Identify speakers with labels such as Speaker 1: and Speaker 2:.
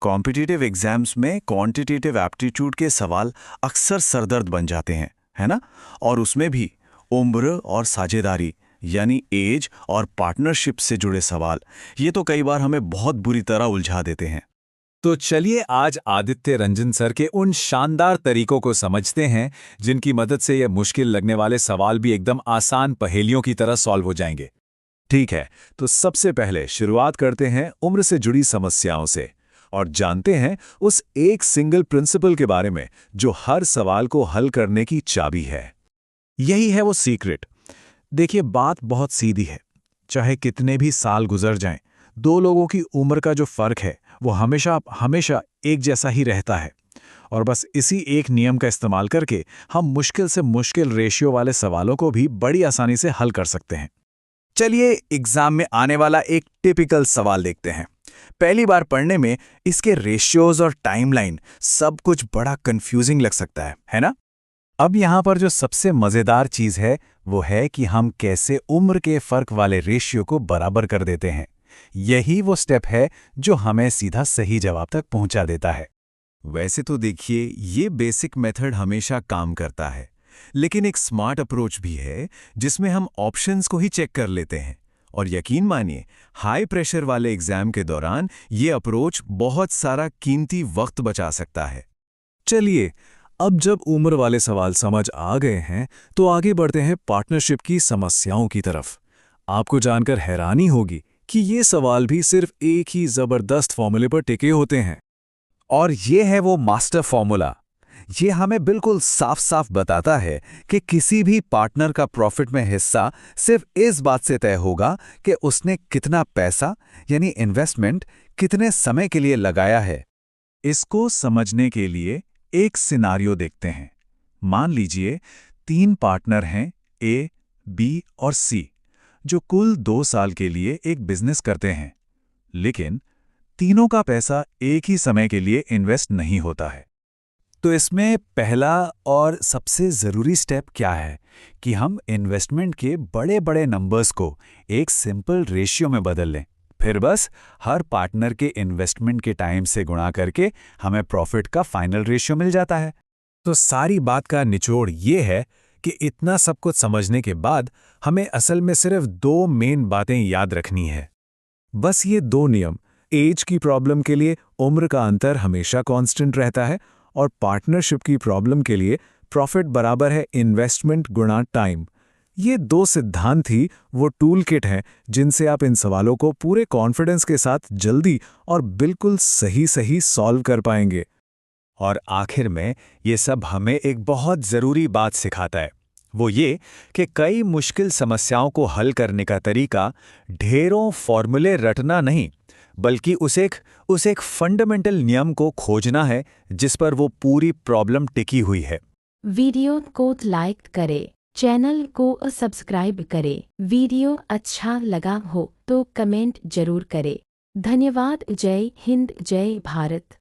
Speaker 1: Competitive exams में quantitative aptitude के सवाल अक्सर सरदर्द बन जाते हैं, है ना? और उसमें भी उम्र और साझेदारी यानी एज और पार्टनरशिप से जुड़े सवाल, ये तो कई बार हमें बहुत बुरी तरह उलझा देते हैं।
Speaker 2: तो चलिए आज आदित्य रंजन सर के उन शानदार तरीकों को समझते हैं जिनकी मदद से ये मुश्किल लगने वाले सवाल भी एकदम आसान पहेलियों की तरह सॉल्व हो जाएंगे। ठीक है, तो सबसे पहले शुरुआत करते हैं उम्र से जुड़ी समस्याओं से और जानते हैं उस एक सिंगल प्रिंसिपल के बारे में जो हर सवाल को हल करने की चाबी है। यही है वो सीक्रेट। देखिए, बात बहुत सीधी है। चाहे कितने भी साल गुजर जाएं, दो लोगों की उम्र का जो फर्क है वो हमेशा हमेशा एक जैसा ही रहता है। और बस इसी एक नियम का इस्तेमाल करके हम मुश्किल से मुश्किल रेशियो वाले सवालों को भी बड़ी आसानी से हल कर सकते हैं। चलिए एग्जाम में आने वाला एक टिपिकल सवाल देखते हैं। पहली बार पढ़ने में इसके रेशियोज और टाइमलाइन सब कुछ बड़ा कंफ्यूजिंग लग सकता है ना? अब यहाँ पर जो सबसे मजेदार चीज है वो है कि हम कैसे उम्र के फर्क वाले रेशियो को बराबर कर देते हैं। यही वो स्टेप है जो हमें सीधा सही जवाब तक पहुंचा देता है। वैसे तो देखिए, ये बेसिक मेथड हमेशा काम करता है, लेकिन एक स्मार्ट अप्रोच भी है जिसमें हम ऑप्शंस को ही चेक कर लेते हैं। और यकीन मानिए, हाई प्रेशर वाले एग्जाम के दौरान ये अप्रोच बहुत सारा कीमती वक्त बचा सकता है। चलिए, अब जब उम्र वाले सवाल समझ आ गए हैं तो आगे बढ़ते हैं पार्टनरशिप की समस्याओं की तरफ। आपको जानकर हैरानी होगी कि ये सवाल भी सिर्फ एक ही जबरदस्त फॉर्मूले पर टिके होते हैं। और ये है वो मास्टर फॉर्मूला। ये हमें बिल्कुल साफ साफ बताता है कि किसी भी पार्टनर का प्रॉफिट में हिस्सा सिर्फ इस बात से तय होगा कि उसने कितना पैसा यानी इन्वेस्टमेंट कितने समय के लिए लगाया है। इसको समझने के लिए एक सिनारियो देखते हैं। मान लीजिए 3 पार्टनर हैं, ए, बी और सी, जो कुल 2 साल के लिए एक बिजनेस करते हैं। लेकिन तीनों का पैसा एक ही समय के लिए इन्वेस्ट नहीं होता है। तो इसमें पहला और सबसे ज़रूरी स्टेप क्या है कि हम इन्वेस्टमेंट के बड़े-बड़े नंबर्स को एक सिंपल रेशियो में बदल लें। फिर बस हर पार्टनर के इन्वेस्टमेंट के टाइम से गुणा करके हमें प्रॉफिट का फाइनल रेशियो मिल जाता है। तो सारी बात का निचोड़ ये है कि इतना सब कुछ समझने के बाद हमें असल में सिर्फ 2 मेन बातें याद रखनी है। बस ये 2 नियम, एज की प्रॉब्लम के लिए उम्र का अंतर हमेशा कांस्टेंट रहता है और पार्टनरशिप की प्रॉब्लम के लिए प्रॉफिट बराबर है इन्वेस्टमेंट गुणा टाइम। ये 2 सिद्धांत ही वो टूल किट हैं जिनसे आप इन सवालों को पूरे कॉन्फिडेंस के साथ जल्दी और बिल्कुल सही सही सॉल्व कर पाएंगे। और आखिर में ये सब हमें एक बहुत ज़रूरी बात सिखाता है, वो ये कि कई मुश्किल समस्याओं को हल करने का तरीका ढेरों फॉर्मूले रटना नहीं, बल्कि उस एक फंडामेंटल नियम को खोजना है जिस पर वो पूरी प्रॉब्लम टिकी हुई है।
Speaker 3: वीडियो को लाइक करें, चैनल को सब्सक्राइब करें। वीडियो अच्छा लगा हो तो कमेंट जरूर करें। धन्यवाद। जय हिंद, जय भारत।